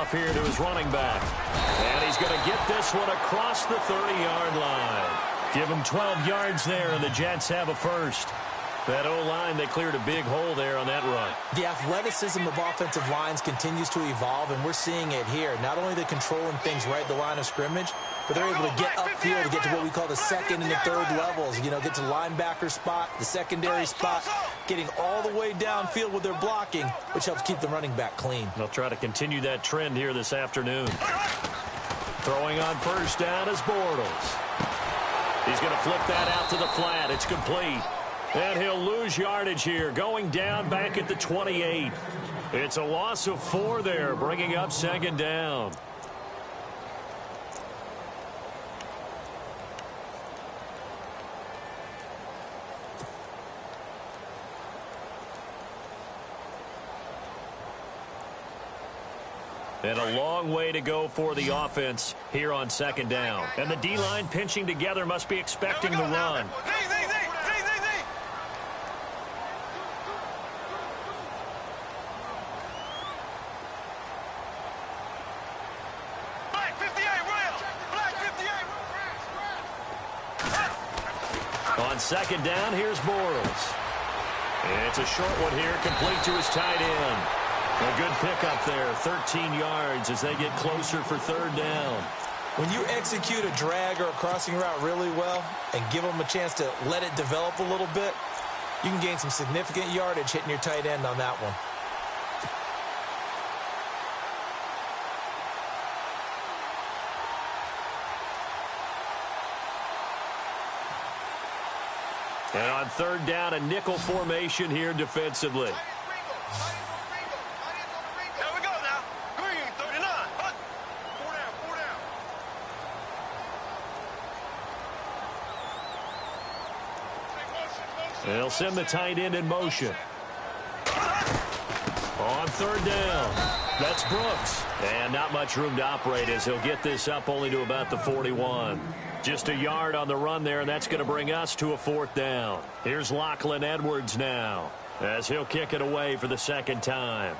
off here to his running back. And he's going to get this one across the 30-yard line. Give him 12 yards there, and the Jets have a first. That O-line, they cleared a big hole there on that run. The athleticism of offensive lines continues to evolve, and we're seeing it here. Not only are they controlling things right at the line of scrimmage, but they're able to get upfield to get to what we call the second and the third levels. You know, get to linebacker spot, the secondary spot, getting all the way downfield with their blocking, which helps keep the running back clean. They'll try to continue that trend here this afternoon. Throwing on first down is Bortles. He's going to flip that out to the flat. It's complete. And he'll lose yardage here, going down back at the 28. It's a loss of 4 there, bringing up second down. And a long way to go for the offense here on second down. And the D-line pinching together must be expecting the run. On second down, here's Bortles. It's a short one here, complete to his tight end. A good pickup there, 13 yards as they get closer for third down. When you execute a drag or a crossing route really well and give them a chance to let it develop a little bit, you can gain some significant yardage hitting your tight end on that one. And on third down, a nickel formation here defensively. They'll send the tight end in motion. On third down, that's Brooks. And not much room to operate as he'll get this up only to about the 41. Just a yard on the run there, and that's going to bring us to a fourth down. Here's Lachlan Edwards now as he'll kick it away for the second time.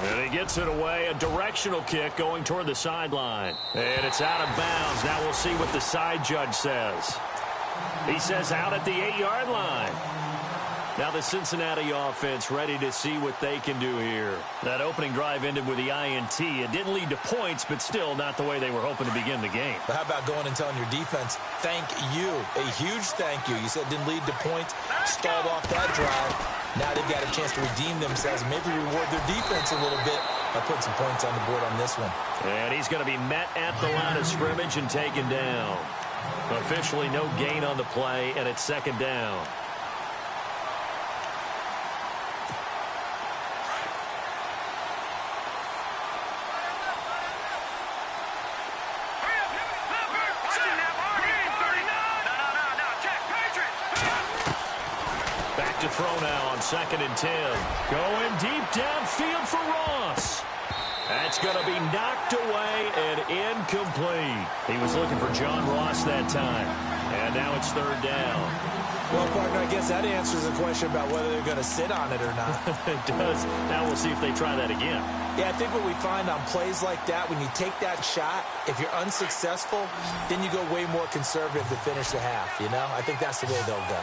And he gets it away, a directional kick going toward the sideline. And it's out of bounds. Now we'll see what the side judge says. He says out at the 8-yard line. Now the Cincinnati offense ready to see what they can do here. That opening drive ended with the INT. It didn't lead to points, but still not the way they were hoping to begin the game. But how about going and telling your defense, thank you, a huge thank you. You said it didn't lead to points, stalled off that drive. Now they've got a chance to redeem themselves and maybe reward their defense a little bit by putting some points on the board on this one. And he's going to be met at the line of scrimmage and taken down. Officially no gain on the play, and it's second down. To throw now on 2nd and 10. Going deep downfield for Ross. That's going to be knocked away and incomplete. He was looking for John Ross that time. And now it's third down. Well, partner, I guess that answers the question about whether they're going to sit on it or not. It does. Now we'll see if they try that again. Yeah, I think what we find on plays like that, when you take that shot, if you're unsuccessful, then you go way more conservative to finish the half, you know? I think that's the way they'll go.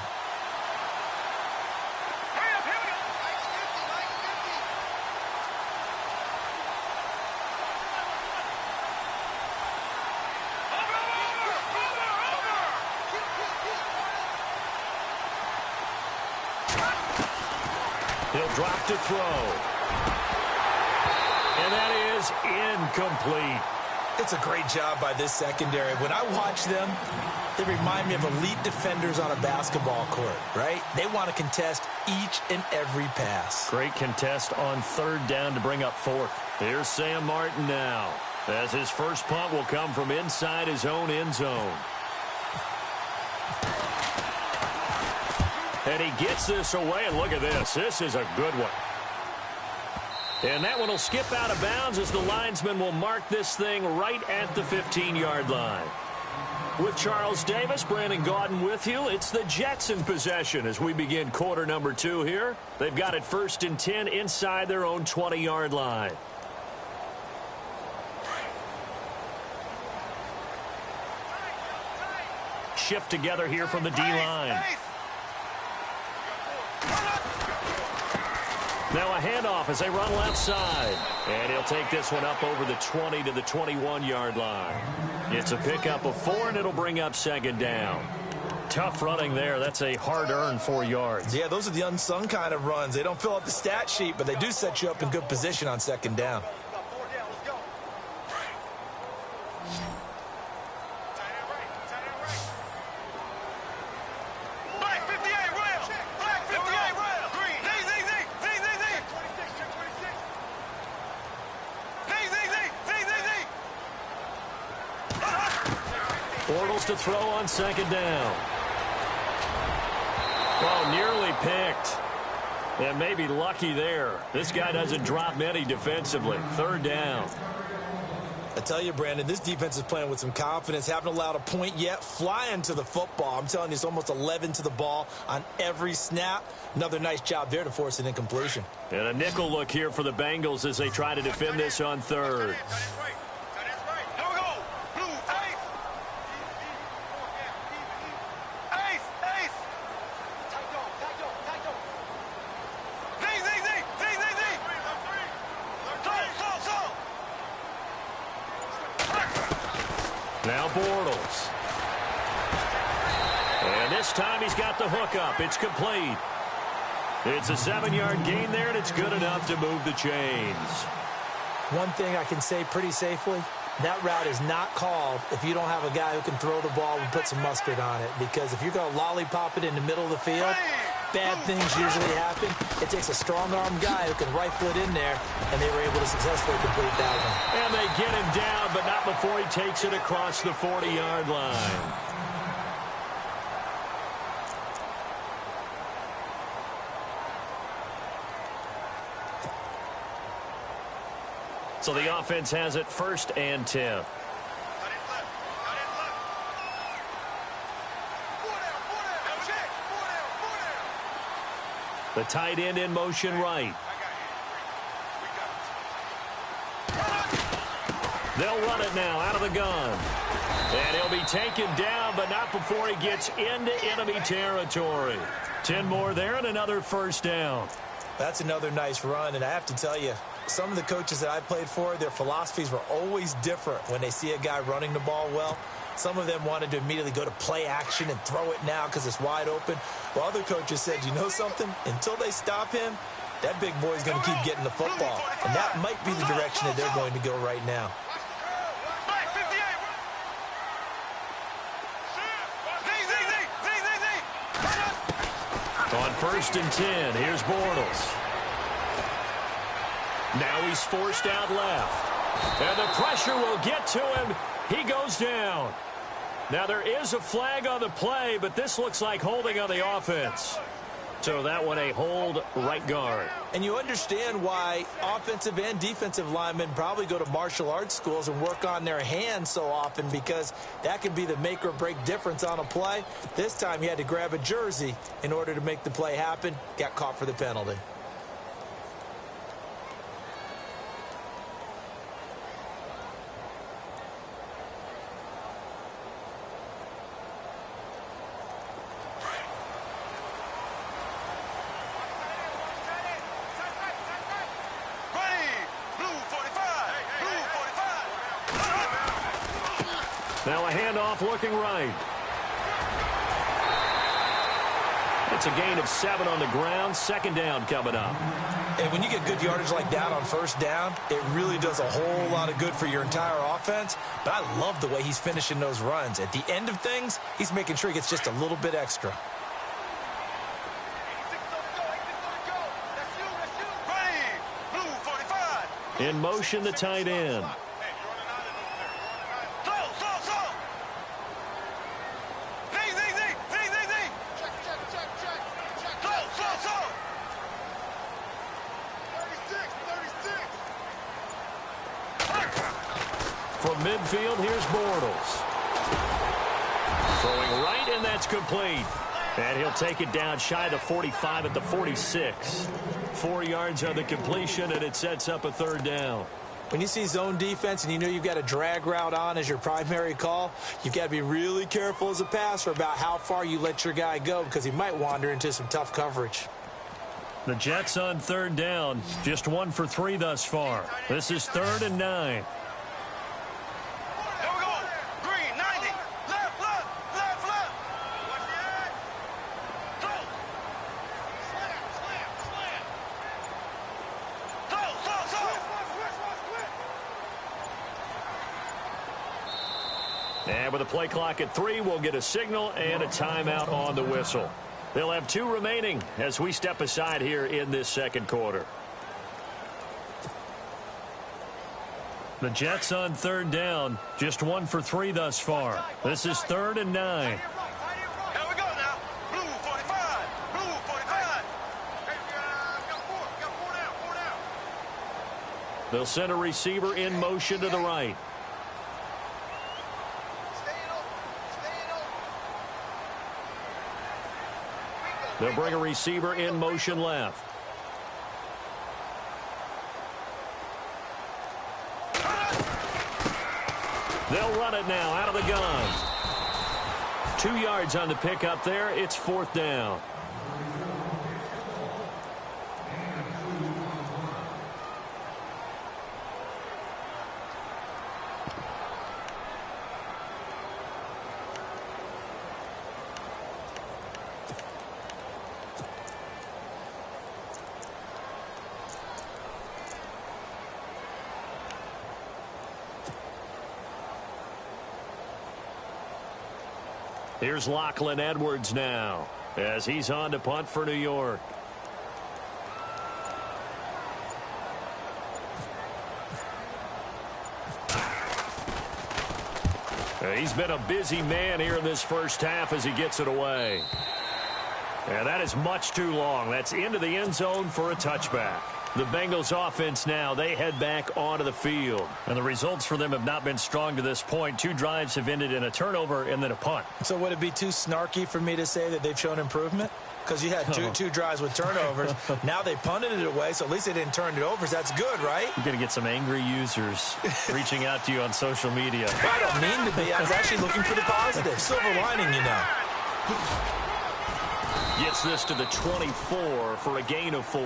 He'll drop to throw. And that is incomplete. It's a great job by this secondary. When I watch them, they remind me of elite defenders on a basketball court, right? They want to contest each and every pass. Great contest on third down to bring up fourth. Here's Sam Martin now, as his first punt will come from inside his own end zone. And he gets this away, and look at this. This is a good one. And that one will skip out of bounds as the linesman will mark this thing right at the 15-yard line. With Charles Davis, Brandon Gaudin with you. It's the Jets in possession as we begin quarter number 2 here. They've got it 1st and 10 inside their own 20-yard line. Shift together here from the D-line. Now a handoff as they run left side. And he'll take this one up over the 20 to the 21-yard line. It's a pickup of 4, and it'll bring up 2nd down. Tough running there. That's a hard-earned 4 yards. Yeah, those are the unsung kind of runs. They don't fill up the stat sheet, but they do set you up in good position on 2nd down. Bortles to throw on 2nd down. Oh, nearly picked. And maybe lucky there. This guy doesn't drop many defensively. 3rd down. I tell you, Brandon, this defense is playing with some confidence. Haven't allowed a point yet. Flying to the football. I'm telling you, it's almost 11 to the ball on every snap. Another nice job there to force an incompletion. And a nickel look here for the Bengals as they try to defend this on 3rd. Now Bortles. And this time he's got the hook up. It's complete. It's a 7-yard gain there, and it's good enough to move the chains. One thing I can say pretty safely, that route is not called if you don't have a guy who can throw the ball and put some mustard on it. Because if you're going to lollipop it in the middle of the field, bad things usually happen. It takes a strong-arm guy who can rifle it in there, and they were able to successfully complete that one. And they get him down, but not before he takes it across the 40-yard line. So the offense has it 1st and 10. The tight end in motion right. They'll run it now out of the gun. And he'll be taken down, but not before he gets into enemy territory. 10 more there and another 1st down. That's another nice run, and I have to tell you, some of the coaches that I played for, their philosophies were always different when they see a guy running the ball well. Some of them wanted to immediately go to play action and throw it now because it's wide open. While other coaches said, you know something? Until they stop him, that big boy's going to keep getting the football. And that might be the direction that they're going to go right now. On 1st and 10, here's Bortles. Now he's forced out left. And the pressure will get to him. He goes down. Now there is a flag on the play, but this looks like holding on the offense. So that one a hold right guard. And you understand why offensive and defensive linemen probably go to martial arts schools and work on their hands so often, because that can be the make or break difference on a play. This time he had to grab a jersey in order to make the play happen. Got caught for the penalty. Now a handoff looking right. It's a gain of 7 on the ground. 2nd down coming up. And when you get good yardage like that on 1st down, it really does a whole lot of good for your entire offense. But I love the way he's finishing those runs. At the end of things, he's making sure he gets just a little bit extra. In motion, the tight end. From midfield, here's Bortles. Throwing right, and that's complete. And he'll take it down shy of the 45 at the 46. 4 yards on the completion, and it sets up a third down. When you see zone defense and you know you've got a drag route on as your primary call, you've got to be really careful as a passer about how far you let your guy go because he might wander into some tough coverage. The Jets on third down, just 1 for 3 thus far. This is 3rd and 9. And with a play clock at 3, we'll get a signal and a timeout on the whistle. They'll have 2 remaining as we step aside here in this second quarter. The Jets on third down, just 1 for 3 thus far. This is 3rd and 9. They'll send a receiver in motion to the right. They'll bring a receiver in motion left. They'll run it now out of the gun. 2 yards on the pickup there. It's 4th down. Here's Lachlan Edwards now as he's on to punt for New York. He's been a busy man here in this first half as he gets it away. And that is much too long. That's into the end zone for a touchback. The Bengals offense now, they head back onto the field. And the results for them have not been strong to this point. 2 drives have ended in a turnover and then a punt. So would it be too snarky for me to say that they've shown improvement? Because you had two drives with turnovers. Now they punted it away, so at least they didn't turn it over. So that's good, right? You're going to get some angry users reaching out to you on social media. I don't mean to be. I was actually looking for the positive. Silver lining, you know. Gets this to the 24 for a gain of 4.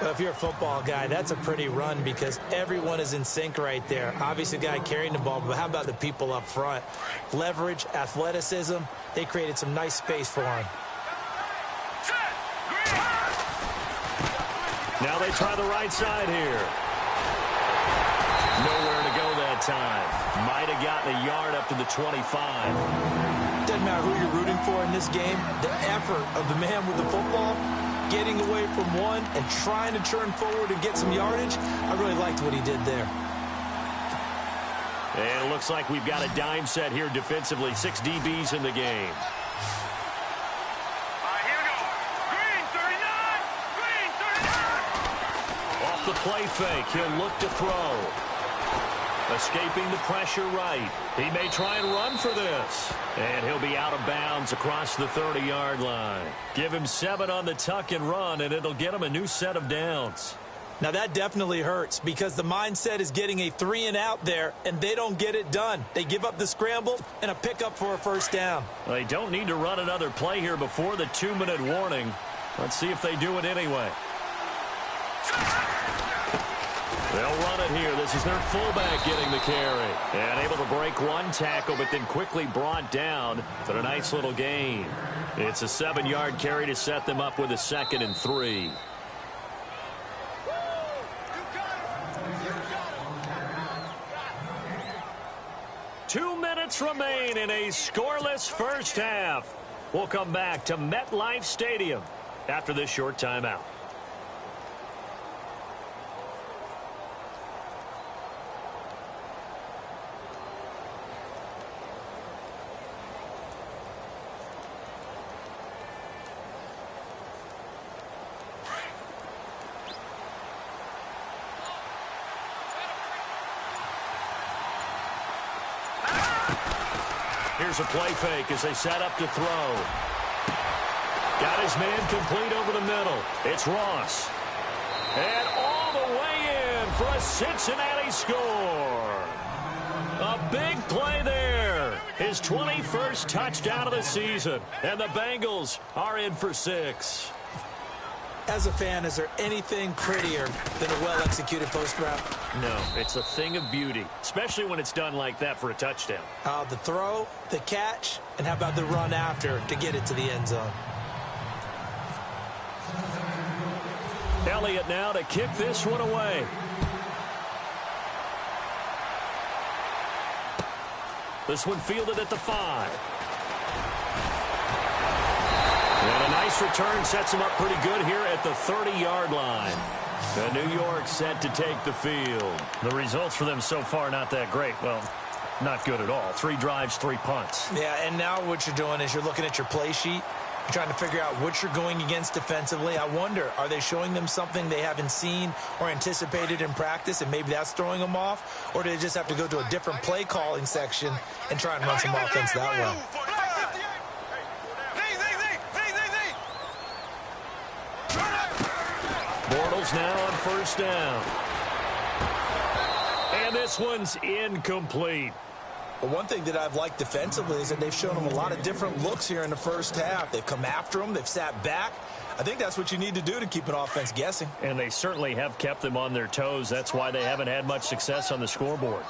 Well, if you're a football guy, that's a pretty run because everyone is in sync right there. Obviously, the guy carrying the ball, but how about the people up front? Leverage, athleticism, they created some nice space for him. Now they try the right side here. Nowhere to go that time. Might have gotten a yard up to the 25. Doesn't matter who you're rooting for in this game. The effort of the man with the football, getting away from one and trying to turn forward and get some yardage, I really liked what he did there. And it looks like we've got a dime set here defensively. 6 DBs in the game. Off the play fake, he'll look to throw. Escaping the pressure right. He may try and run for this. And he'll be out of bounds across the 30-yard line. Give him 7 on the tuck and run, and it'll get him a new set of downs. Now that definitely hurts because the mindset is getting a 3 and out there, and they don't get it done. They give up the scramble and a pickup for a first down. They don't need to run another play here before the 2-minute warning. Let's see if they do it anyway. They'll run it here. This is their fullback getting the carry. And able to break one tackle, but then quickly brought down for a nice little gain. It's a 7-yard carry to set them up with a 2nd and 3. Two minutes remain in a scoreless first half. We'll come back to MetLife Stadium after this short timeout. Here's a play fake as they set up to throw. Got his man complete over the middle. It's Ross. And all the way in for a Cincinnati score. A big play there. His 21st touchdown of the season. And the Bengals are in for 6. As a fan, is there anything prettier than a well-executed post route? No, it's a thing of beauty, especially when it's done like that for a touchdown. The throw, the catch, and how about the run after to get it to the end zone? Elliott now to kick this one away. This one fielded at the 5. And a nice return sets him up pretty good here at the 30-yard line. And New York set to take the field. The results for them so far not that great. Well, not good at all. 3 drives, 3 punts. Yeah, and now what you're doing is you're looking at your play sheet. You're trying to figure out what you're going against defensively. I wonder, are they showing them something they haven't seen or anticipated in practice, and maybe that's throwing them off? Or do they just have to go to a different play calling section and try and run some offense that way? Bortles now on first down. And this one's incomplete. Well, one thing that I've liked defensively is that they've shown them a lot of different looks here in the first half. They've come after them. They've sat back. I think that's what you need to do to keep an offense guessing. And they certainly have kept them on their toes. That's why they haven't had much success on the scoreboard.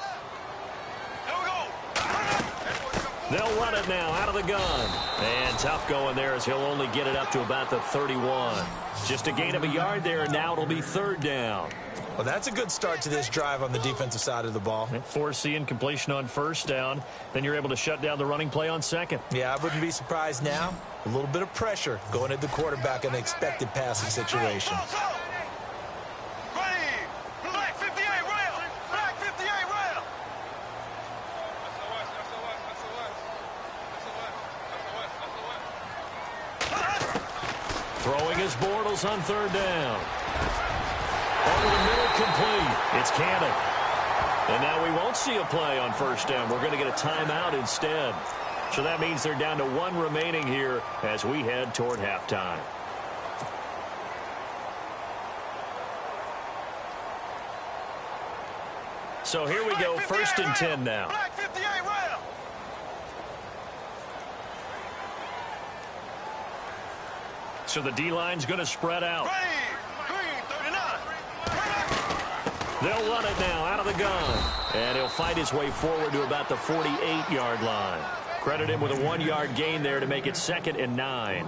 They'll run it now out of the gun. And tough going there as he'll only get it up to about the 31. Just a gain of a yard there, and now it'll be 3rd down. Well, that's a good start to this drive on the defensive side of the ball. Force the incompletion on first down. Then you're able to shut down the running play on 2nd. Yeah, I wouldn't be surprised now. A little bit of pressure going at the quarterback in an expected passing situation. Throwing his Bortles on 3rd down. Over the middle, complete. It's Cannon. And now we won't see a play on first down. We're going to get a timeout instead. So that means they're down to 1 remaining here as we head toward halftime. So here we go, 1st and 10 now. So the D-line's going to spread out. They'll run it now out of the gun. And he'll fight his way forward to about the 48-yard line. Credit him with a 1-yard gain there to make it 2nd and 9.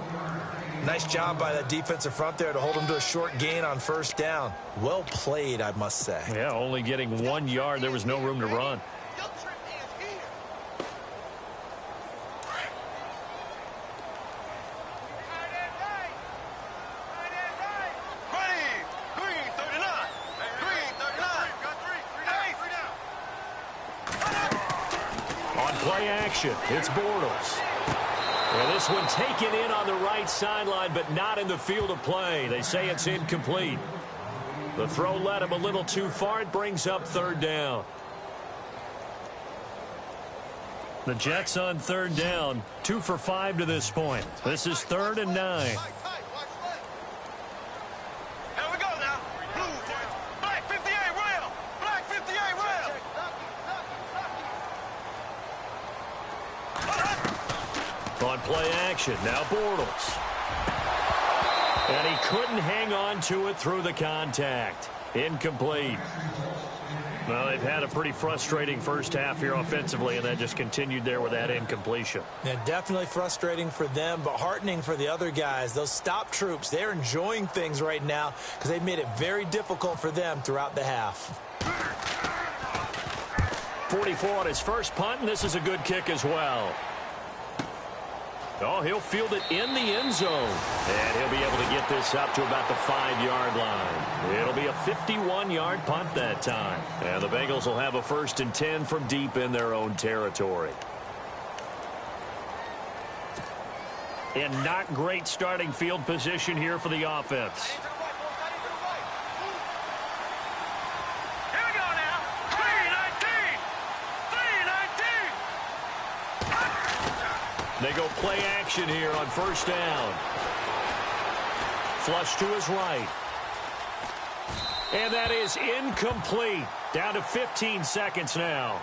Nice job by that defensive front there to hold him to a short gain on first down. Well played, I must say. Yeah, only getting 1 yard. There was no room to run. It's Bortles. And this one taken in on the right sideline, but not in the field of play. They say it's incomplete. The throw led him a little too far. It brings up 3rd down. The Jets on 3rd down, 2 for 5 to this point. This is 3rd and 9. On play action, now Bortles. And he couldn't hang on to it through the contact. Incomplete. Well, they've had a pretty frustrating first half here offensively, and that just continued there with that incompletion. Yeah, definitely frustrating for them, but heartening for the other guys. Those stop troops, they're enjoying things right now because they've made it very difficult for them throughout the half. 44 on his first punt, and this is a good kick as well. Oh, he'll field it in the end zone. And he'll be able to get this up to about the 5-yard line. It'll be a 51-yard punt that time. And the Bengals will have a 1st and 10 from deep in their own territory. And not great starting field position here for the offense. they go play action here on first down. Flush to his right. And that is incomplete. Down to 15 seconds now.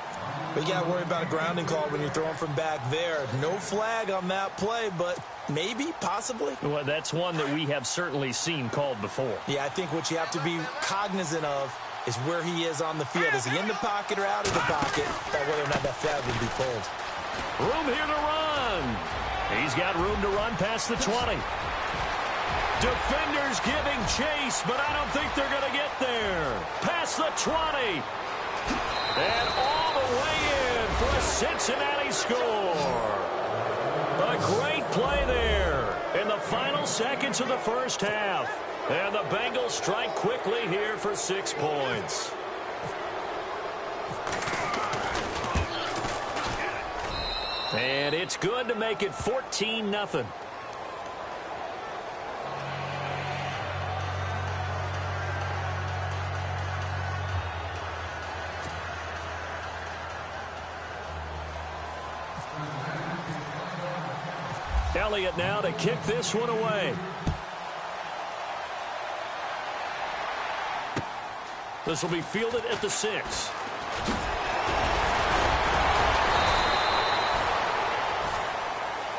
We got to worry about a grounding call when you're throwing from back there. No flag on that play, but maybe, possibly. Well, that's one that we have certainly seen called before. Yeah, I think what you have to be cognizant of is where he is on the field. Is he in the pocket or out of the pocket? By whether or not that flag would be pulled. Room here to run. He's got room to run past the 20. Defenders giving chase, but I don't think they're going to get there. Past the 20. And all the way in for a Cincinnati score. A great play there in the final seconds of the first half. And the Bengals strike quickly here for 6 points. And it's good to make it 14-0. Elliott now to kick this one away. This will be fielded at the 6.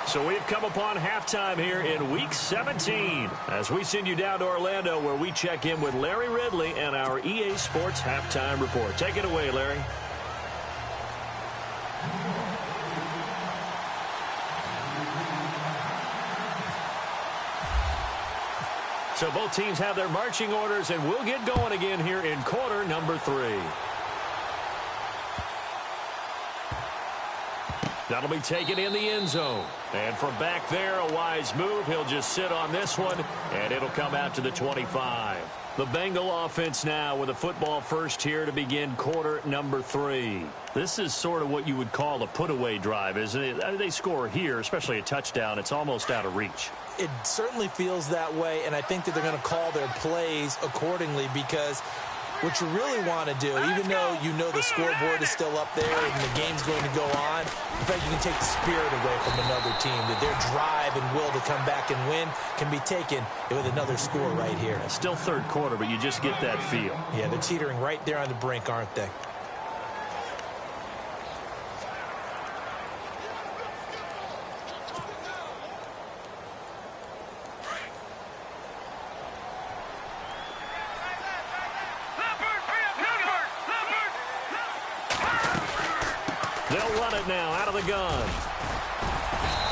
So we've come upon halftime here in Week 17 as we send you down to Orlando where we check in with Larry Ridley and our EA Sports Halftime Report. Take it away, Larry. So both teams have their marching orders, and we'll get going again here in quarter number 3. That'll be taken in the end zone. And from back there, a wise move. He'll just sit on this one, and it'll come out to the 25. The Bengal offense now with a football first here to begin quarter number 3. This is sort of what you would call a put-away drive, isn't it? I mean, they score here, especially a touchdown. It's almost out of reach. It certainly feels that way, and I think that they're going to call their plays accordingly because what you really want to do, even though you know the scoreboard is still up there and the game's going to go on, in fact, you can take the spirit away from another team, that their drive and will to come back and win can be taken with another score right here. Still third quarter, but you just get that feel. Yeah, they're teetering right there on the brink, aren't they? They'll run it now out of the gun.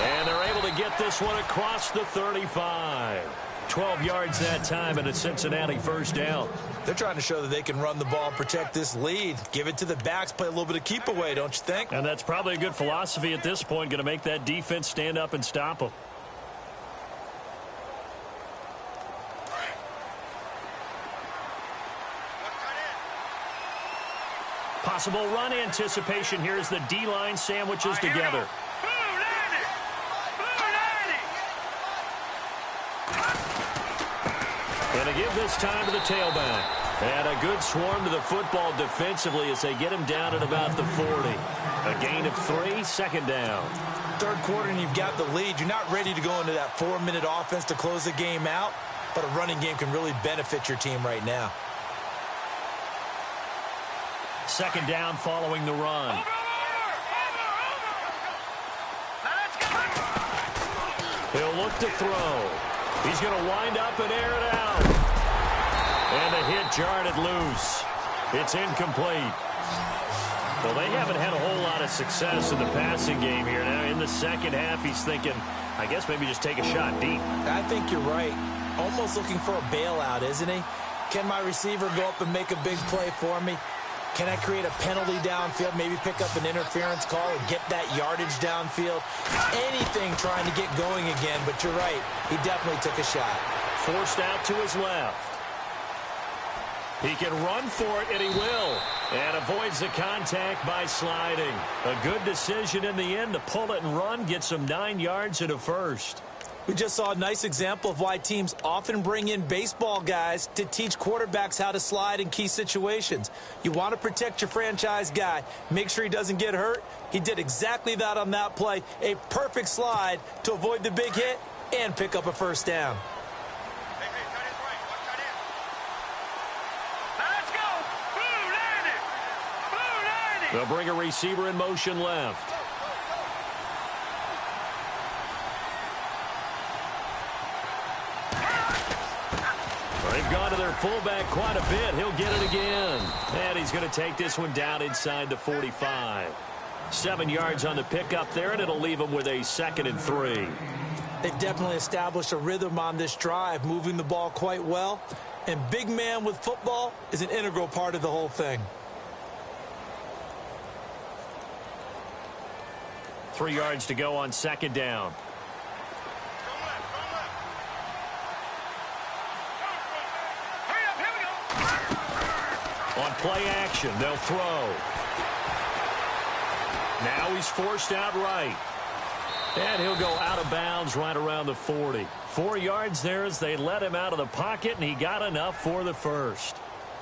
And they're able to get this one across the 35. 12 yards that time and a Cincinnati first down. They're trying to show that they can run the ball and protect this lead. Give it to the backs, play a little bit of keep away, don't you think? And that's probably a good philosophy at this point, going to make that defense stand up and stop them. Possible run anticipation here as the D-line sandwiches together. And to give this time to the tailback. And a good swarm to the football defensively as they get him down at about the 40. A gain of 3, second down. Third quarter and you've got the lead. You're not ready to go into that 4-minute offense to close the game out, but a running game can really benefit your team right now. Second down following the run. He'll look to throw. He's going to wind up and air it out. And the hit jarred it loose. It's incomplete. Well, they haven't had a whole lot of success in the passing game here. Now, in the second half, he's thinking, I guess maybe just take a shot deep. I think you're right. Almost looking for a bailout, isn't he? Can my receiver go up and make a big play for me? Can I create a penalty downfield, maybe pick up an interference call and get that yardage downfield? Anything trying to get going again, but you're right. He definitely took a shot. Forced out to his left. He can run for it, and he will. And avoids the contact by sliding. A good decision in the end to pull it and run, get some 9 yards and a first. We just saw a nice example of why teams often bring in baseball guys to teach quarterbacks how to slide in key situations. You want to protect your franchise guy. Make sure he doesn't get hurt. He did exactly that on that play. A perfect slide to avoid the big hit and pick up a first down. Let's go. Blue 90. Blue 90. They'll bring a receiver in motion left. They've gone to their fullback quite a bit. He'll get it again. And he's going to take this one down inside the 45. 7 yards on the pickup there, and it'll leave him with a 2nd and 3. They've definitely established a rhythm on this drive, moving the ball quite well. And big man with football is an integral part of the whole thing. 3 yards to go on 2nd down. On play action, they'll throw. Now he's forced out right. And he'll go out of bounds right around the 40. 4 yards there as they let him out of the pocket, and he got enough for the first.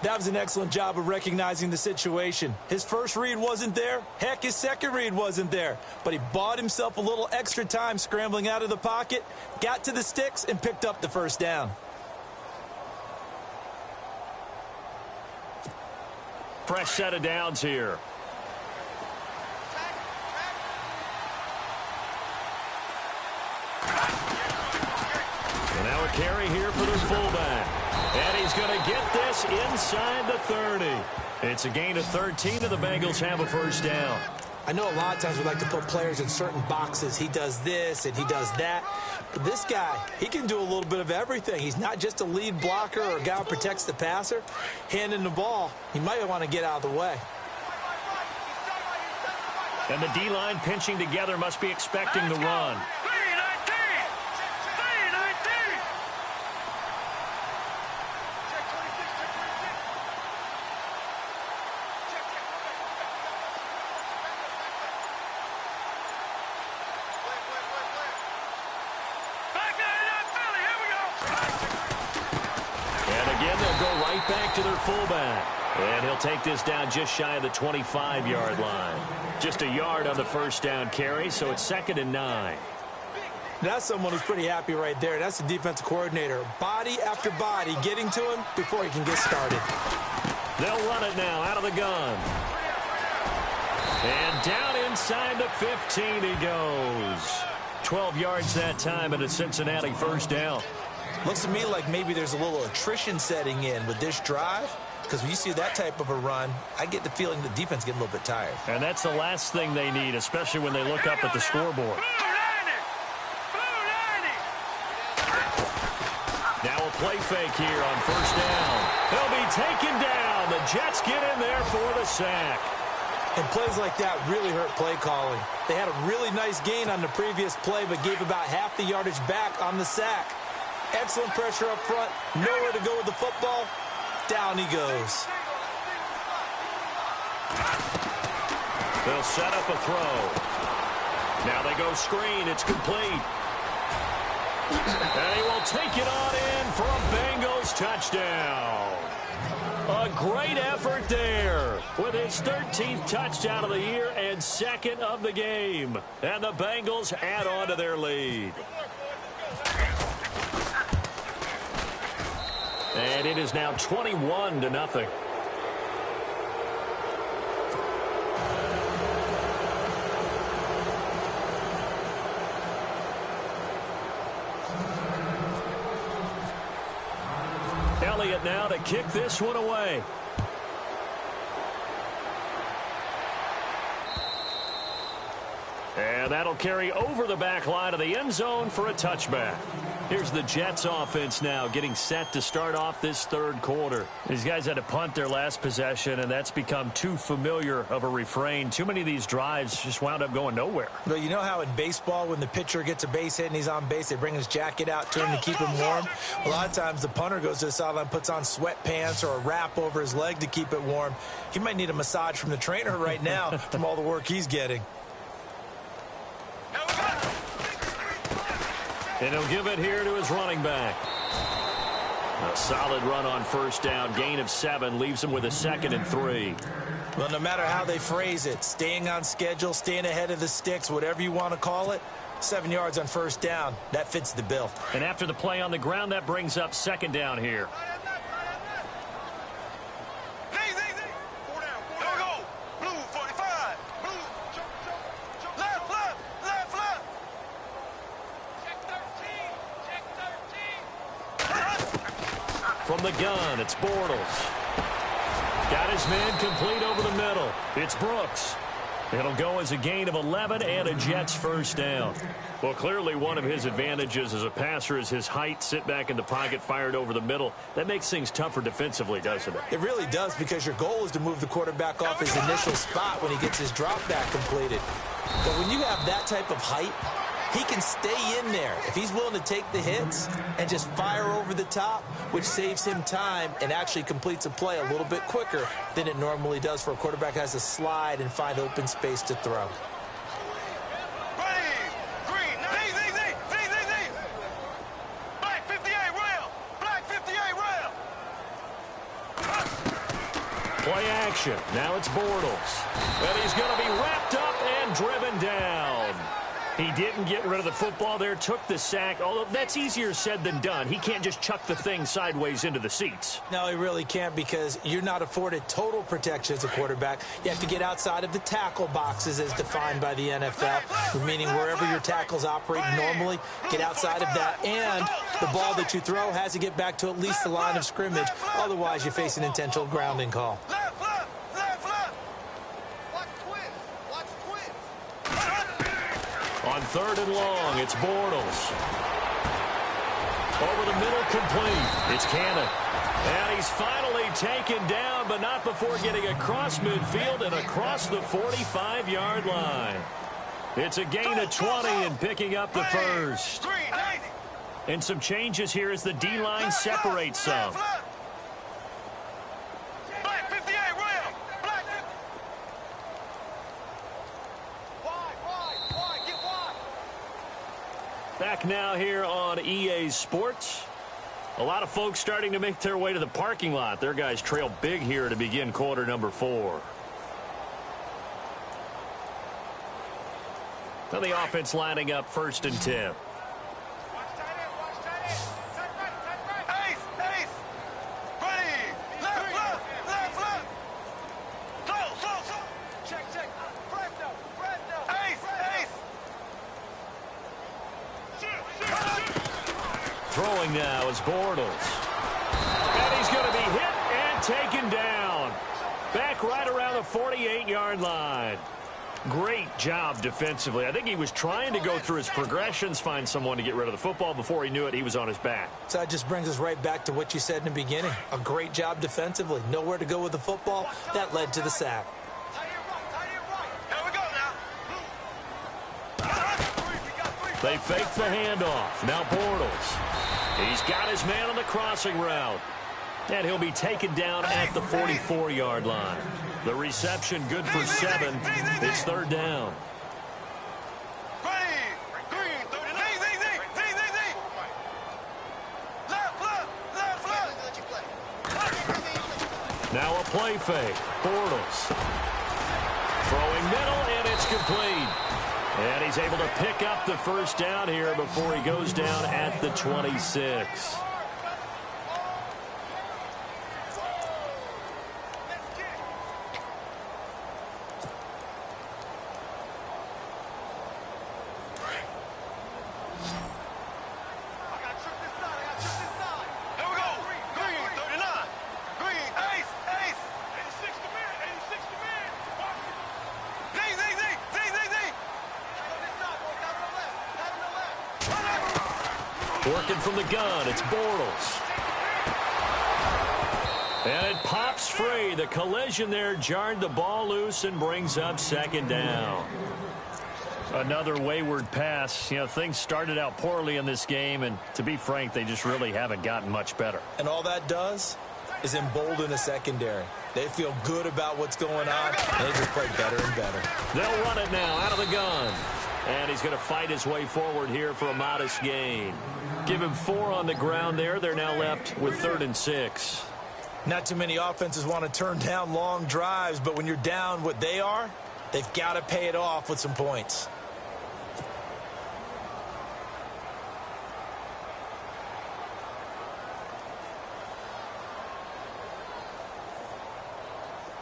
That was an excellent job of recognizing the situation. His first read wasn't there. Heck, his second read wasn't there. But he bought himself a little extra time scrambling out of the pocket, got to the sticks, and picked up the first down. Fresh set of downs here. And now a carry here for their fullback. And he's going to get this inside the 30. It's a gain of 13, and the Bengals have a first down. I know a lot of times we like to put players in certain boxes. He does this and he does that. But this guy, he can do a little bit of everything. He's not just a lead blocker or a guy who protects the passer. Handing the ball, he might want to get out of the way. And the D-line pinching together must be expecting the run. Back to their fullback. And he'll take this down just shy of the 25-yard line. Just a yard on the first down carry, so it's 2nd and 9. That's someone who's pretty happy right there. That's the defensive coordinator. Body after body getting to him before he can get started. They'll run it now out of the gun. And down inside the 15 he goes. 12 yards that time and a Cincinnati first down. Looks to me like maybe there's a little attrition setting in with this drive, because when you see that type of a run, I get the feeling the defense getting a little bit tired. And that's the last thing they need, especially when they look up at the scoreboard. Now a play fake here on first down. They'll be taken down. The Jets get in there for the sack. And plays like that really hurt play calling. They had a really nice gain on the previous play, but gave about half the yardage back on the sack. Excellent pressure up front. Nowhere to go with the football. Down he goes. They'll set up a throw. Now they go screen. It's complete. And he will take it on in for a Bengals touchdown. A great effort there with his 13th touchdown of the year and 2nd of the game. And the Bengals add on to their lead. And it is now 21-0. Elliott now to kick this one away. And that'll carry over the back line of the end zone for a touchback. Here's the Jets offense now getting set to start off this third quarter. These guys had to punt their last possession, and that's become too familiar of a refrain. Too many of these drives just wound up going nowhere. Well, you know how in baseball when the pitcher gets a base hit and he's on base, they bring his jacket out to him to keep him warm? A lot of times the punter goes to the sideline, puts on sweatpants or a wrap over his leg to keep it warm. He might need a massage from the trainer right now from all the work he's getting. And he'll give it here to his running back. A solid run on first down. Gain of 7 leaves him with a 2nd and 3. Well, no matter how they phrase it, staying on schedule, staying ahead of the sticks, whatever you want to call it, 7 yards on first down, that fits the bill. And after the play on the ground, that brings up 2nd down here. From the gun, it's Bortles. Got his man complete over the middle. It's Brooks. It'll go as a gain of 11 and a Jets first down. Well, clearly one of his advantages as a passer is his height. Sit back in the pocket, fired over the middle. That makes things tougher defensively, doesn't it? It really does, because your goal is to move the quarterback off his initial spot when he gets his drop back completed. But when you have that type of height, he can stay in there if he's willing to take the hits and just fire over the top, which saves him time and actually completes a play a little bit quicker than it normally does for a quarterback who has to slide and find open space to throw. Play action. Now it's Bortles. And he's going to be wrapped up and driven down. He didn't get rid of the football there, took the sack, although that's easier said than done. He can't just chuck the thing sideways into the seats. No, he really can't, because you're not afforded total protection as a quarterback. You have to get outside of the tackle boxes as defined by the NFL, meaning wherever your tackles operate normally, get outside of that, and the ball that you throw has to get back to at least the line of scrimmage. Otherwise, you face an intentional grounding call. On 3rd and long, it's Bortles. Over the middle, complete. It's Cannon. And he's finally taken down, but not before getting across midfield and across the 45-yard line. It's a gain of 20 and picking up the first. And some changes here as the D-line separates some. Back now here on EA Sports. A lot of folks starting to make their way to the parking lot. Their guys trail big here to begin quarter number 4. Now the offense lining up 1st and 10. Throwing now is Bortles. And he's going to be hit and taken down. Back right around the 48-yard line. Great job defensively. I think he was trying to go through his progressions, find someone to get rid of the football. Before he knew it, he was on his back. So that just brings us right back to what you said in the beginning. A great job defensively. Nowhere to go with the football. That led to the sack. They fake the handoff. Now Bortles. He's got his man on the crossing route. And he'll be taken down at the 44-yard line. The reception good for 7. It's 3rd down. Now a play fake. Bortles. Throwing middle, and it's complete. And he's able to pick up the first down here before he goes down at the 26. Working from the gun, it's Bortles. And it pops free. The collision there jarred the ball loose and brings up 2nd down. Another wayward pass. You know, things started out poorly in this game, and to be frank, they just really haven't gotten much better. And all that does is embolden the secondary. They feel good about what's going on, and they just play better and better. They'll run it now out of the gun. And he's going to fight his way forward here for a modest gain. Give him 4 on the ground there. They're now left with 3rd and 6. Not too many offenses want to turn down long drives, but when you're down what they are, they've got to pay it off with some points.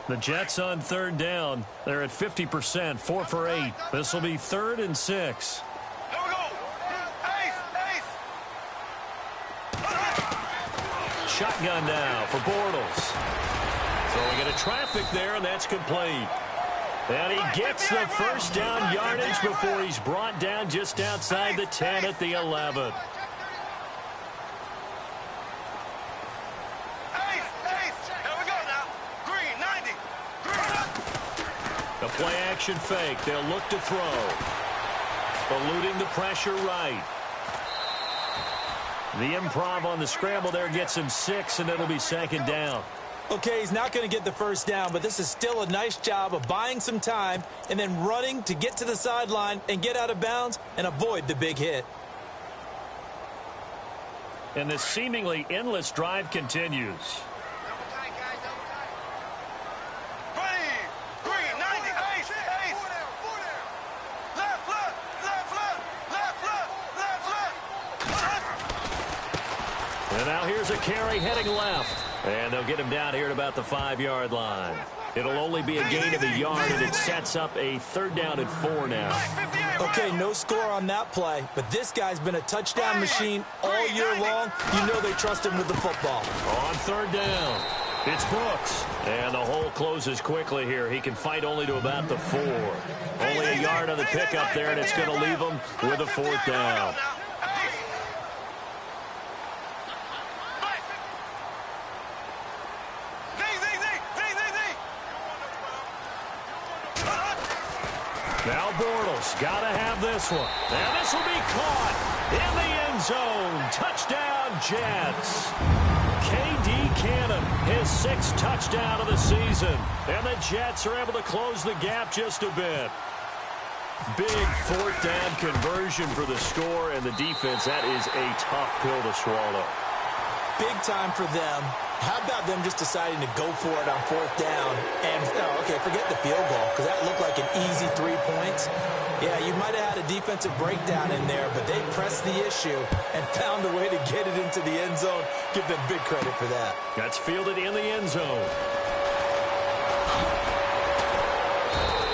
The Jets on 3rd down. They're at 50%, 4 for 8. This will be 3rd and 6. Here we go. Ace. Shotgun now for Bortles. Throwing into traffic there, and that's complete. And he gets the first down yardage before he's brought down just outside the 10 at the 11. A play-action fake. They'll look to throw. Eluding the pressure right. The improv on the scramble there gets him 6, and it'll be 2nd down. Okay, he's not going to get the first down, but this is still a nice job of buying some time and then running to get to the sideline and get out of bounds and avoid the big hit. And this seemingly endless drive continues. And now here's a carry heading left. And they'll get him down here at about the 5-yard line. It'll only be a gain of a yard, and it sets up a 3rd down and 4 now. Okay, no score on that play, but this guy's been a touchdown machine all year long. You know they trust him with the football. On 3rd down, it's Brooks. And the hole closes quickly here. He can fight only to about the 4. Only a yard on the pickup there, and it's going to leave him with a 4th down. Now Bortles got to have this one. And this will be caught in the end zone. Touchdown, Jets. K.D. Cannon, his 6th touchdown of the season. And the Jets are able to close the gap just a bit. Big 4th down conversion for the score, and the defense, that is a tough pill to swallow. Big time for them. How about them just deciding to go for it on 4th down? And, okay, forget the field goal, because that looked like an easy 3 points. Yeah, you might have had a defensive breakdown in there, but they pressed the issue and found a way to get it into the end zone. Give them big credit for that. That's fielded in the end zone.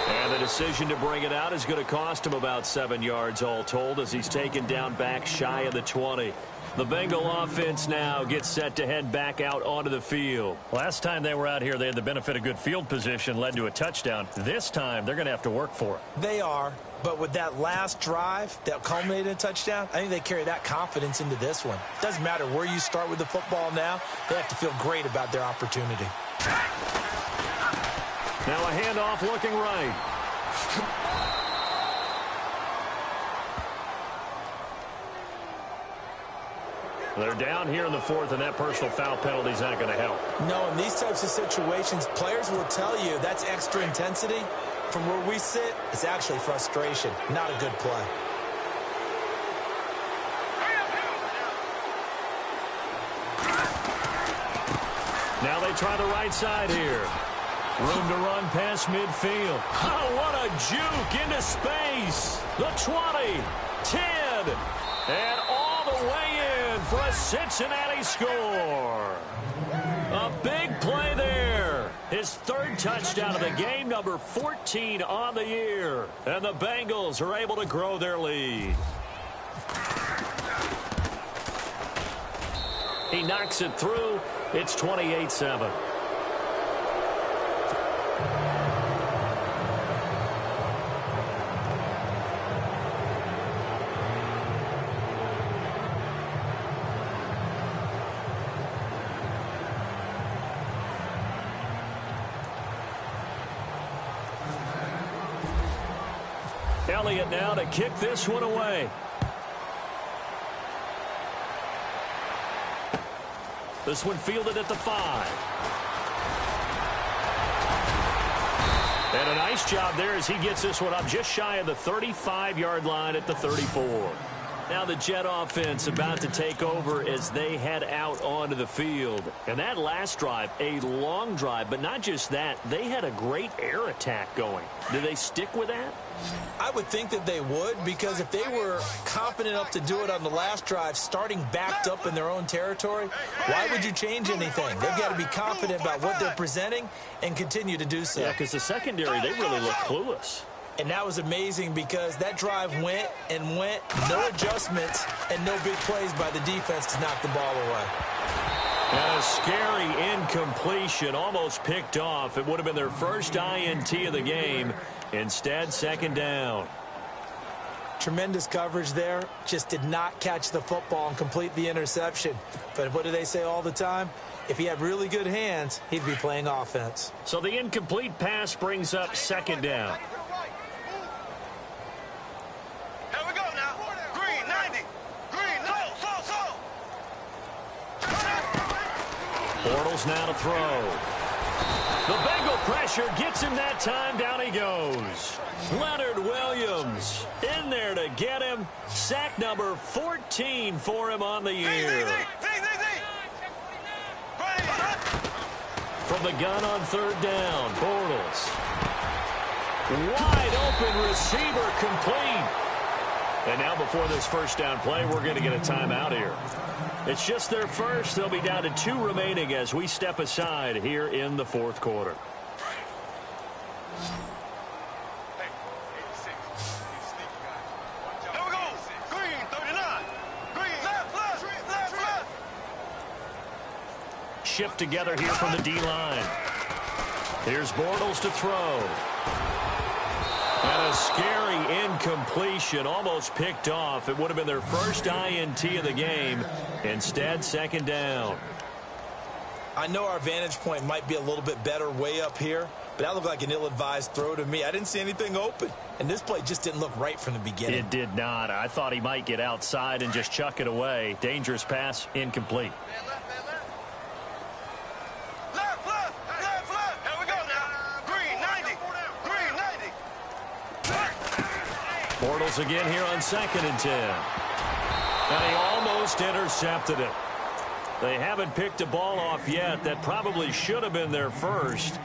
And the decision to bring it out is going to cost him about 7 yards all told, as he's taken down back shy of the 20. The Bengal offense now gets set to head back out onto the field. Last time they were out here, they had the benefit of good field position, led to a touchdown. This time, they're going to have to work for it. They are, but with that last drive that culminated in a touchdown, I think they carry that confidence into this one. Doesn't matter where you start with the football now, they have to feel great about their opportunity. Now a handoff looking right. They're down here in the 4th, and that personal foul penalty is not going to help. No, in these types of situations, players will tell you that's extra intensity. From where we sit, it's actually frustration, not a good play. Now they try the right side here. Room to run past midfield. Oh, what a juke into space. The 20, 10, and all the way in for a Cincinnati score. A big play there. His 3rd touchdown of the game, number 14 on the year. And the Bengals are able to grow their lead. He knocks it through. It's 28-7. Elliott now to kick this one away. This one fielded at the 5. And a nice job there as he gets this one up just shy of the 35-yard line at the 34. Now the Jet offense about to take over as they head out onto the field. And that last drive, a long drive, but not just that. They had a great air attack going. Do they stick with that? I would think that they would, because if they were confident enough to do it on the last drive, starting backed up in their own territory, why would you change anything? They've got to be confident about what they're presenting and continue to do so. Yeah, because the secondary, they really look clueless. And that was amazing because that drive went and went, no adjustments and no big plays by the defense to knock the ball away. And a scary incompletion, almost picked off. It would have been their first INT of the game. Instead, second down. Tremendous coverage there. Just did not catch the football and complete the interception. But what do they say all the time? If he had really good hands, he'd be playing offense. So the incomplete pass brings up second down. Here we go now. Green, 90. Green, slow. Bortles now to throw. The Bengal pressure gets him that time. Down he goes. Leonard Williams in there to get him. Sack number 14 for him on the year. From the gun on third down, Bortles. Wide open receiver complete. And now before this first down play, we're going to get a timeout here. It's just their first. They'll be down to 2 remaining as we step aside here in the fourth quarter. Here we go. Green, 39. Green, left. Shift together here from the D-line. Here's Bortles to throw. And a scary incompletion, almost picked off. It would have been their first INT of the game. Instead, second down. I know our vantage point might be a little bit better way up here, but that looked like an ill-advised throw to me. I didn't see anything open, and this play just didn't look right from the beginning. It did not. I thought he might get outside and just chuck it away. Dangerous pass, incomplete. Bortles again here on 2nd and 10. And he almost intercepted it. They haven't picked a ball off yet. That probably should have been their first.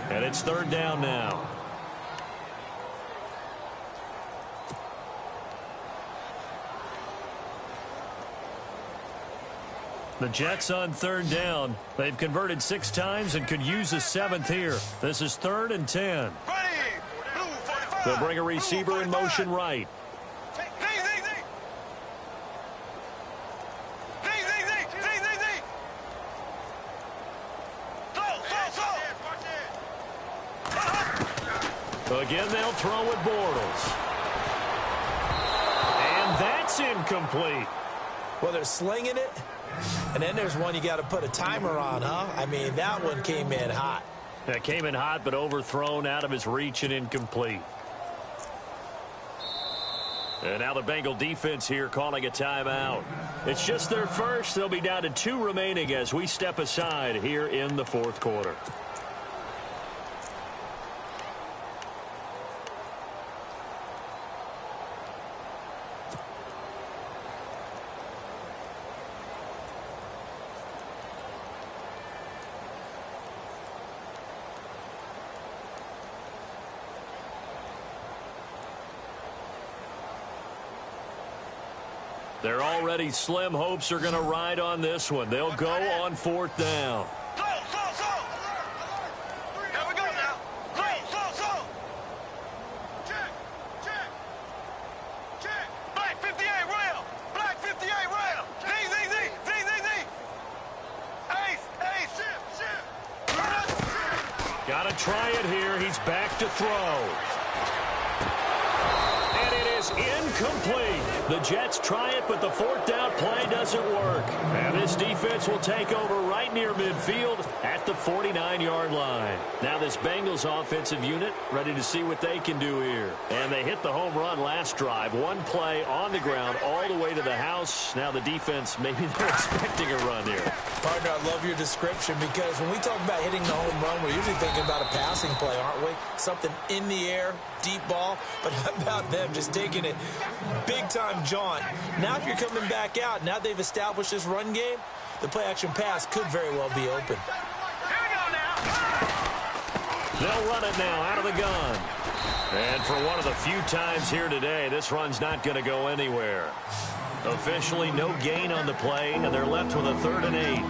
And it's third down now. The Jets on third down. They've converted 6 times and could use a 7th here. This is 3rd and 10. They'll bring a receiver in motion right. Again, they'll throw with Bortles. And that's incomplete. Well, they're slinging it, and then there's one you got to put a timer on, huh? I mean, that one came in hot. That came in hot, but overthrown, out of his reach, and incomplete. And now the Bengal defense here calling a timeout. It's just their first. They'll be down to 2 remaining as we step aside here in the fourth quarter. Their already slim hopes are going to ride on this one. They'll go on 4th down. Here we go now. Slow. Check. Black 58 rail. Black 58 rail. Z. Ace. Got to try it here. He's back to throw. And it is incomplete. The Jets try it, but the fourth down play doesn't work. And this defense will take over right near midfield at the 49-yard line. Now this Bengals offensive unit ready to see what they can do here. And they hit the home run last drive. One play on the ground all the way to the house. Now the defense, maybe they're expecting a run here. Partner, I love your description because when we talk about hitting the home run, we're usually thinking about a passing play, aren't we? Something in the air, deep ball. But how about them just taking it big-time jaunt? Now if you're coming back out, now they've established this run game, the play-action pass could very well be open. Here we go now. They'll run it now out of the gun. And for one of the few times here today, this run's not going to go anywhere. Officially, no gain on the play, and they're left with a 3rd and 8.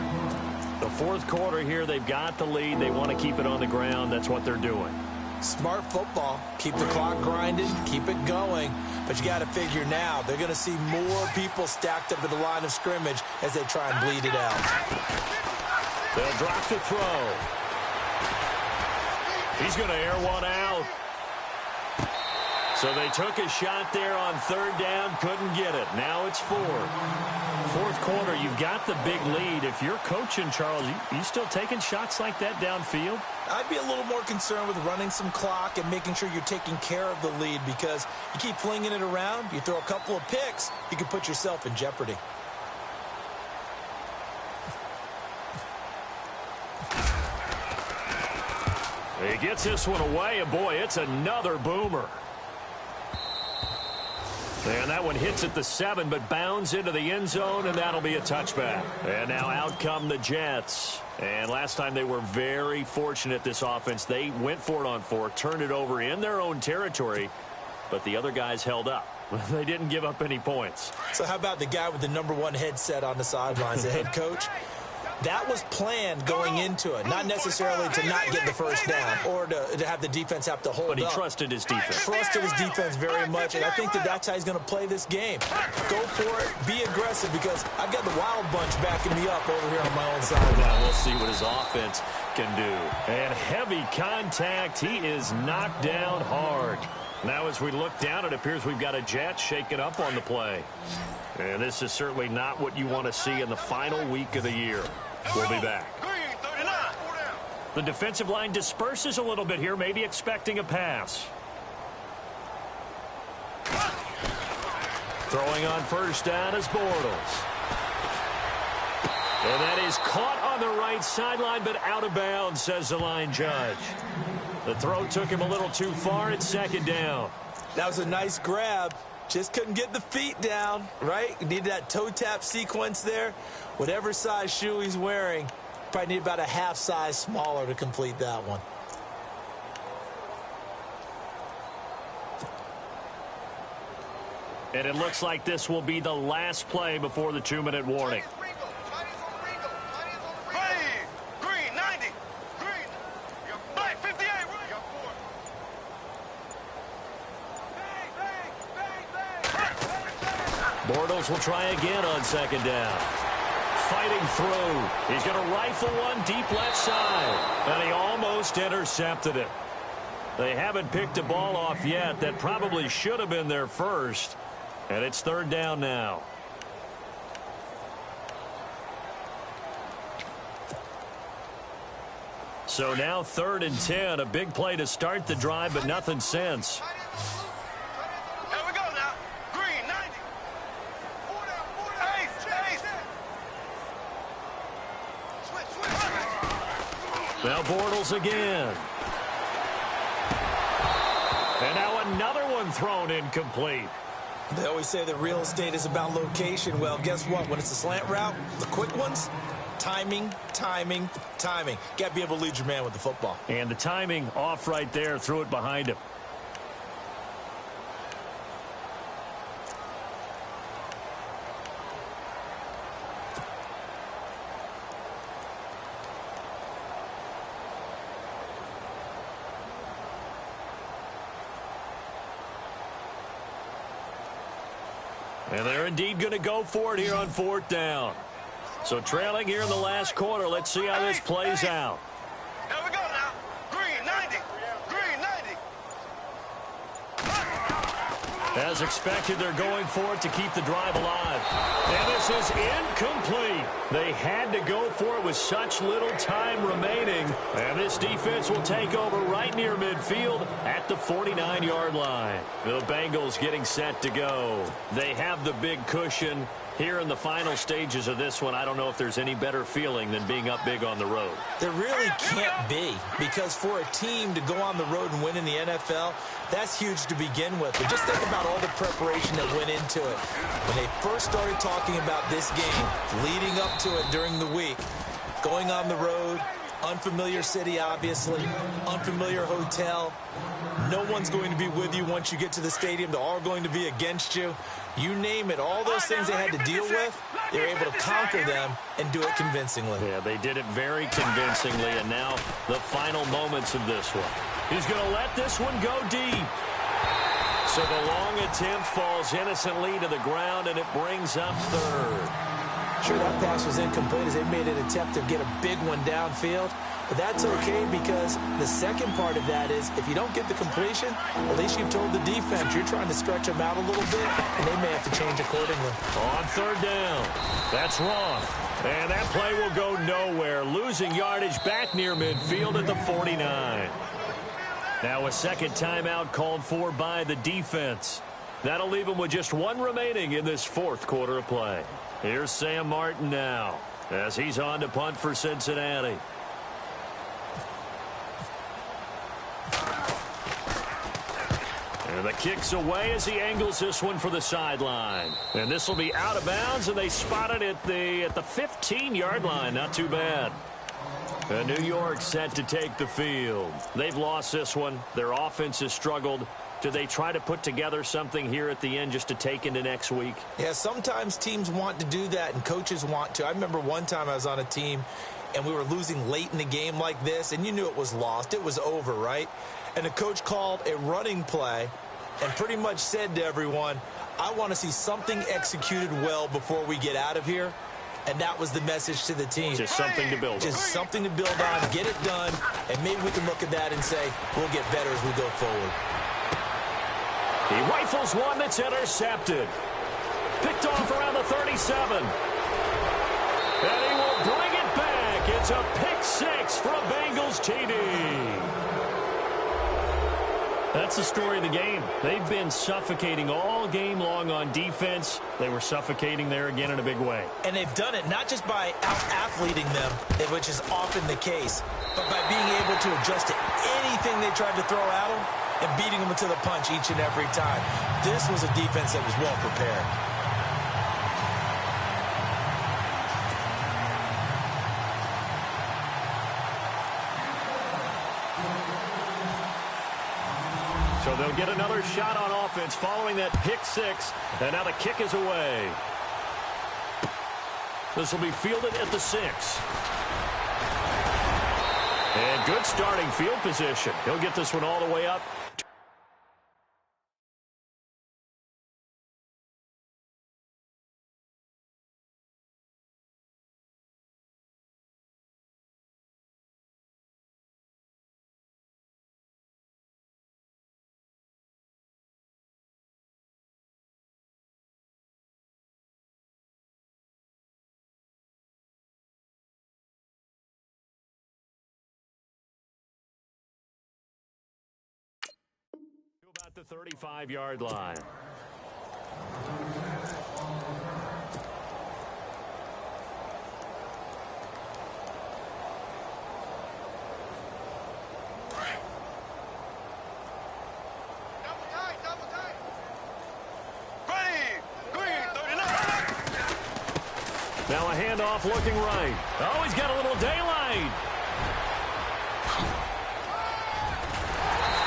The fourth quarter here, they've got the lead. They want to keep it on the ground. That's what they're doing. Smart football. Keep the clock grinding, keep it going. But you got to figure now, they're going to see more people stacked up at the line of scrimmage as they try and bleed it out. They'll drop the throw. He's going to air one out. So they took a shot there on 3rd down, couldn't get it. Now it's 4. Fourth quarter, you've got the big lead. If you're coaching, Charles, you still taking shots like that downfield? I'd be a little more concerned with running some clock and making sure you're taking care of the lead because you keep flinging it around, you throw a couple of picks, you can put yourself in jeopardy. He gets this one away, and boy, it's another boomer. And that one hits at the 7, but bounds into the end zone, and that'll be a touchback. And now out come the Jets. And last time they were very fortunate, this offense. They went for it on 4, turned it over in their own territory, but the other guys held up. They didn't give up any points. So how about the guy with the #1 headset on the sidelines, the head coach? That was planned going into it, not necessarily to not get the first down or to have the defense have to hold up. But he trusted his defense. Trusted his defense very much, and I think that's how he's going to play this game. Go for it, be aggressive, because I've got the wild bunch backing me up over here on my own side. Now we'll see what his offense can do. And heavy contact. He is knocked down hard. Now as we look down, it appears we've got a Jet shaking up on the play. And this is certainly not what you want to see in the final week of the year. We'll be back. The defensive line disperses a little bit here, maybe expecting a pass. Throwing on first down is Bortles. And that is caught on the right sideline, but out of bounds, says the line judge. The throw took him a little too far at 2nd down. That was a nice grab. Just couldn't get the feet down, right? Needed that toe tap sequence there. Whatever size shoe he's wearing, probably need about a half size smaller to complete that one. And it looks like this will be the last play before the 2-minute warning. Green, 90. Green. Black, 58. Bortles will try again on 2nd down. Fighting through. He's going to rifle one deep left side. And he almost intercepted it. They haven't picked a ball off yet. That probably should have been their first. And it's 3rd down now. So now 3rd and 10. A big play to start the drive, but nothing since. Here we go now. Green, 90. Now Bortles again. And now another one thrown incomplete. They always say that real estate is about location. Well, guess what? When it's a slant route, the quick ones, timing, timing, timing. Got to be able to lead your man with the football. And the timing off right there, threw it behind him. And they're indeed going to go for it here on 4th down. So trailing here in the last quarter. Let's see how this plays out. Here we go now. Green, 90. Green, 90. As expected, they're going for it to keep the drive alive. And this is incomplete. They had to go for it with such little time remaining. And this defense will take over right near midfield at the 49-yard line. The Bengals getting set to go. They have the big cushion. Here in the final stages of this one, I don't know if there's any better feeling than being up big on the road. There really can't be, because for a team to go on the road and win in the NFL, that's huge to begin with. But just think about all the preparation that went into it. When they first started talking about this game, leading up to it during the week, going on the road, unfamiliar city, obviously, unfamiliar hotel. No one's going to be with you once you get to the stadium. They're all going to be against you. You name it, all those things they had to deal with, they were able to conquer them and do it convincingly. Yeah, they did it very convincingly, and now the final moments of this one. He's going to let this one go deep. So the long attempt falls innocently to the ground, and it brings up third. Sure, that pass was incomplete as they made an attempt to get a big one downfield. But that's okay, because the second part of that is if you don't get the completion, at least you've told the defense you're trying to stretch them out a little bit, and they may have to change accordingly. On third down. That's wrong. And that play will go nowhere. Losing yardage back near midfield at the 49. Now a second timeout called for by the defense. That'll leave them with just one remaining in this fourth quarter of play. Here's Sam Martin now as he's on to punt for Cincinnati. And the kick's away as he angles this one for the sideline. And this will be out of bounds, and they spot it at the 15-yard line. Not too bad. And New York set to take the field. They've lost this one. Their offense has struggled. Do they try to put together something here at the end just to take into next week? Yeah, sometimes teams want to do that, and coaches want to. I remember one time I was on a team, and we were losing late in the game like this, and you knew it was lost. It was over, right? And the coach called a running play and pretty much said to everyone, I want to see something executed well before we get out of here. And that was the message to the team. Just something to build on. Just something to build on, get it done, and maybe we can look at that and say, we'll get better as we go forward. He rifles one that's intercepted. Picked off around the 37. And he will bring it back. It's a pick six for a Bengals TD. That's the story of the game. They've been suffocating all game long on defense. They were suffocating there again in a big way. And they've done it not just by out-athleting them, which is often the case, but by being able to adjust to anything they tried to throw at them and beating them to the punch each and every time. This was a defense that was well prepared. So they'll get another shot on offense following that pick six. And now the kick is away. This will be fielded at the 6. And good starting field position. He'll get this one all the way up. About the 35-yard line. Double tight. Green, 39. Now a handoff looking right. Oh, he's got a little daylight.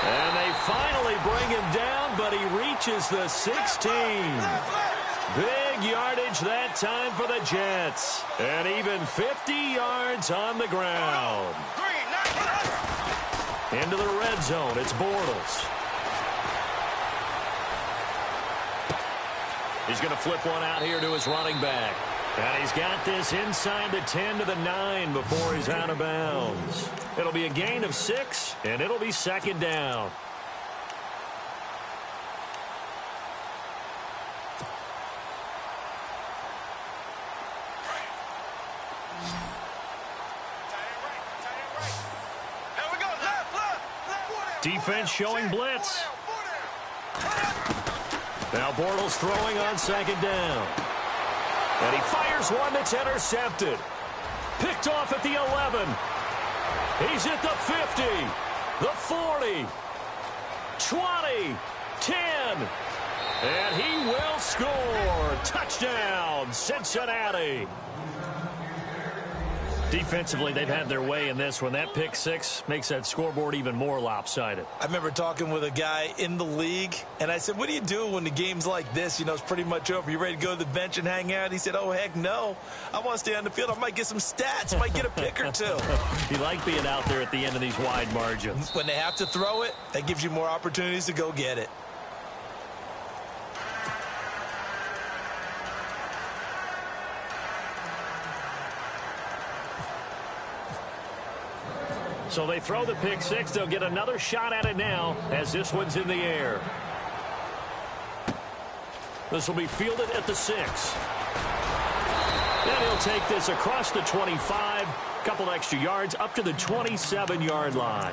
And they finally bring him down, but he reaches the 16. Big yardage that time for the Jets. And even 50 yards on the ground. Into the red zone, it's Bortles. He's going to flip one out here to his running back. And he's got this inside the 10 to the 9 before he's out of bounds. It'll be a gain of 6, and it'll be second down. Defense showing blitz. Now Bortles throwing on second down. And he fires one that's intercepted. Picked off at the 11. He's at the 50, the 40, 20, 10. And he will score. Touchdown, Cincinnati. Defensively, they've had their way in this one. That pick six makes that scoreboard even more lopsided. I remember talking with a guy in the league, and I said, what do you do when the game's like this? You know, it's pretty much over. You ready to go to the bench and hang out? He said, oh, heck no. I want to stay on the field. I might get some stats. Might get a pick or two. You like being out there at the end of these wide margins. When they have to throw it, that gives you more opportunities to go get it. So they throw the pick six. They'll get another shot at it now as this one's in the air. This will be fielded at the 6. Then he'll take this across the 25. Couple extra yards up to the 27-yard line.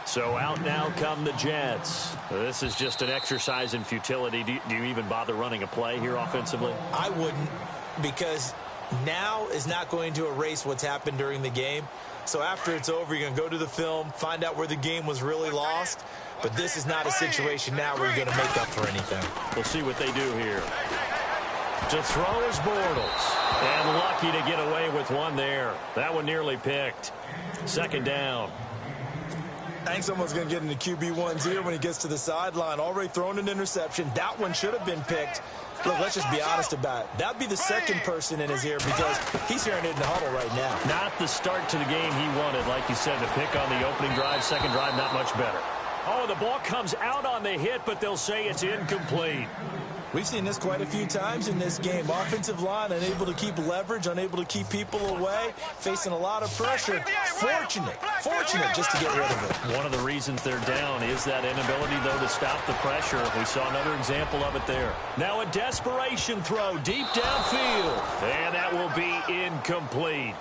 So out now come the Jets. This is just an exercise in futility. Do you even bother running a play here offensively? I wouldn't, because now is not going to erase what's happened during the game. So after it's over, you're going to go to the film, find out where the game was really lost. But this is not a situation now where you're going to make up for anything. We'll see what they do here. To throw is Bortles. And lucky to get away with one there. That one nearly picked. Second down. I think someone's going to get into QB1's ear when he gets to the sideline. Already thrown an interception. That one should have been picked. Look, let's just be honest about it. That'd be the second person in his ear because he's hearing it in the huddle right now. Not the start to the game he wanted. Like you said, the pick on the opening drive, second drive, not much better. Oh, the ball comes out on the hit, but they'll say it's incomplete. We've seen this quite a few times in this game. Offensive line unable to keep leverage, unable to keep people away, facing a lot of pressure. Fortunate just to get rid of it. One of the reasons they're down is that inability, though, to stop the pressure. We saw another example of it there. Now a desperation throw deep downfield, and that will be incomplete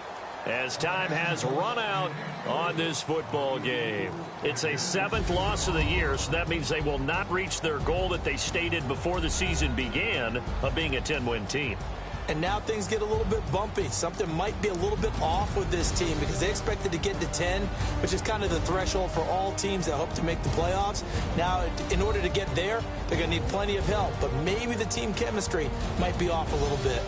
as time has run out on this football game. It's a 7th loss of the year, so that means they will not reach their goal that they stated before the season began of being a 10-win team. And now things get a little bit bumpy. Something might be a little bit off with this team because they expected to get to 10, which is kind of the threshold for all teams that hope to make the playoffs. Now, in order to get there, they're going to need plenty of help, but maybe the team chemistry might be off a little bit.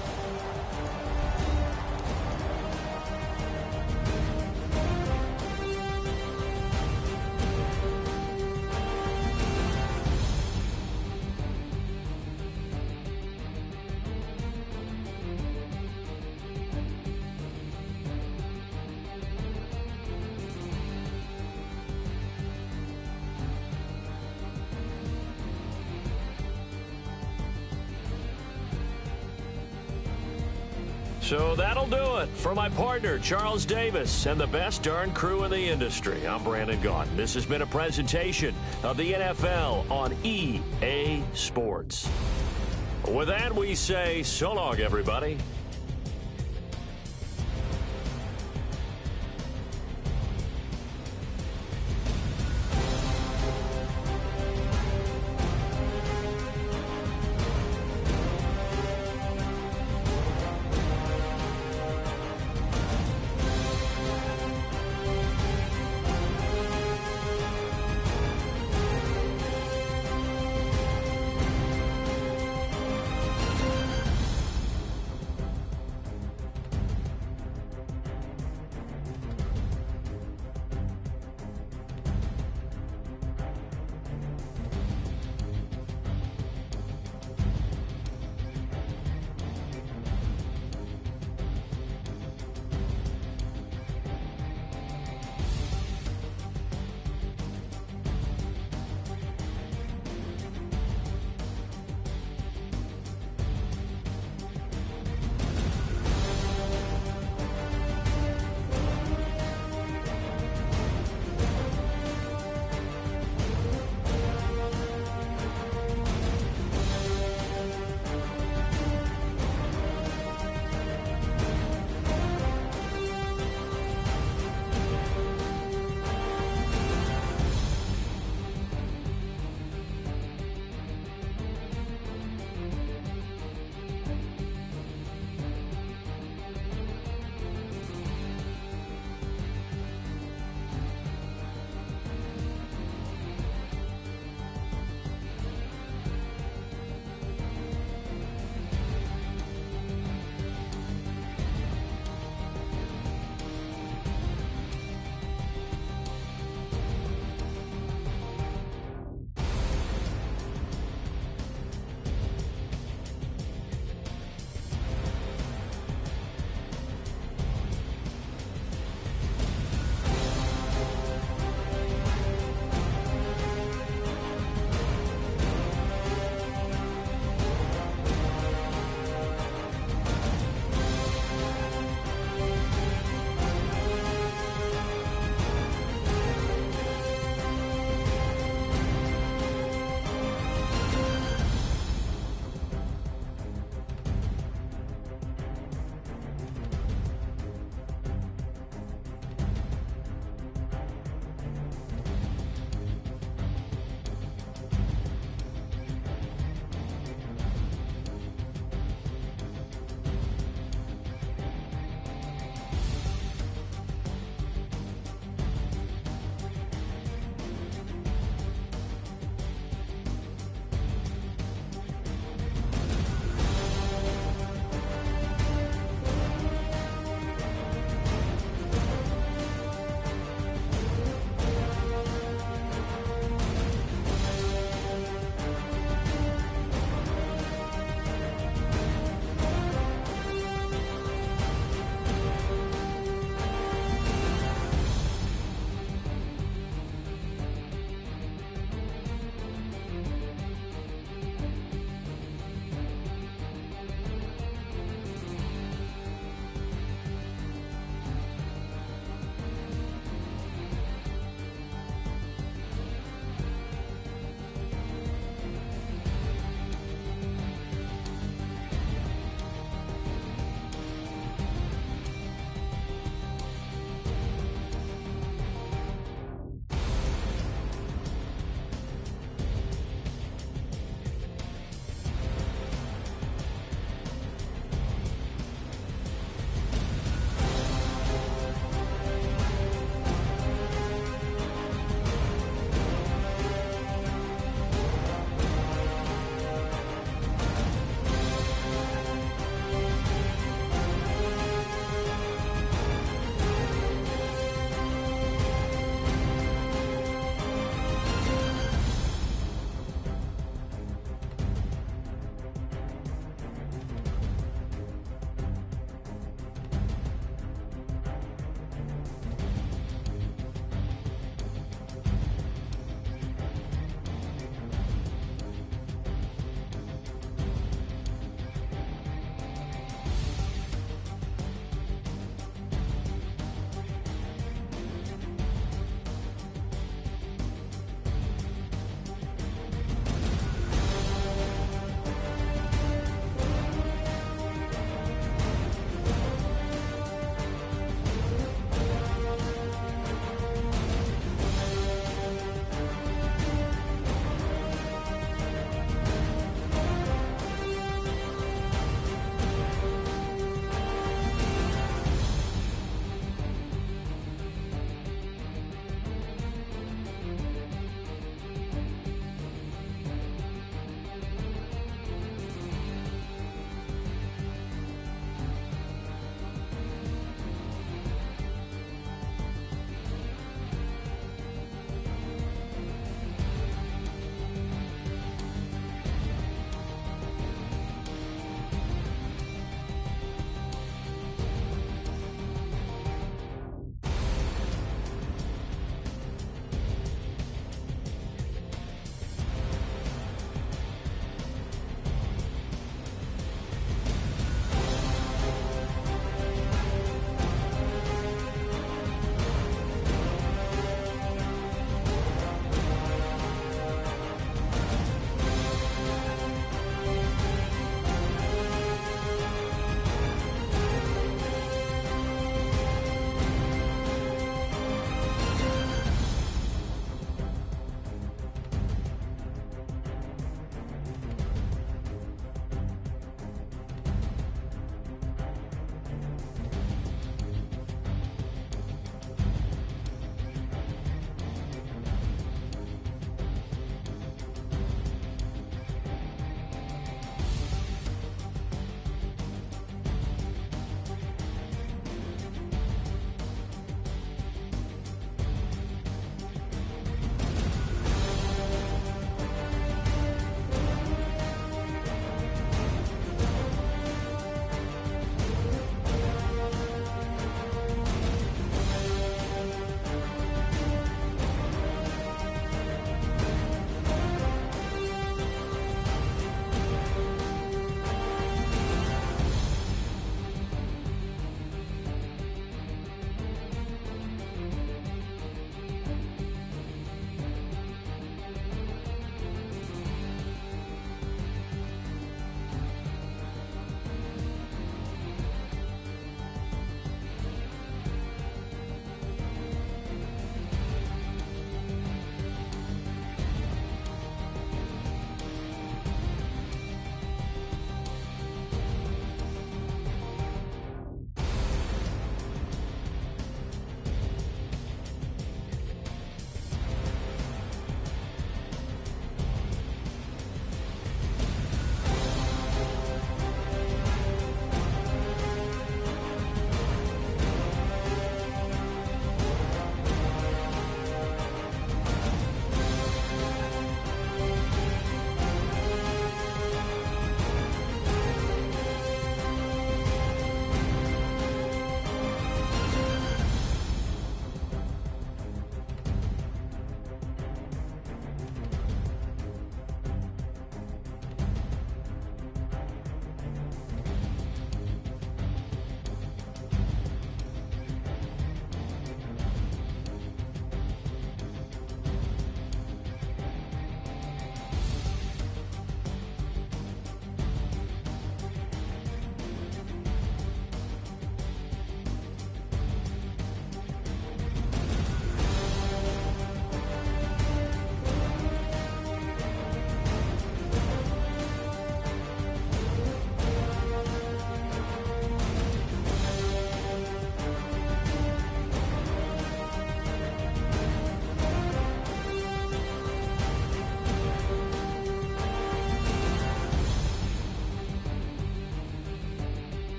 So that'll do it for my partner, Charles Davis, and the best darn crew in the industry. I'm Brandon Gaudin. This has been a presentation of the NFL on EA Sports. With that, we say so long, everybody.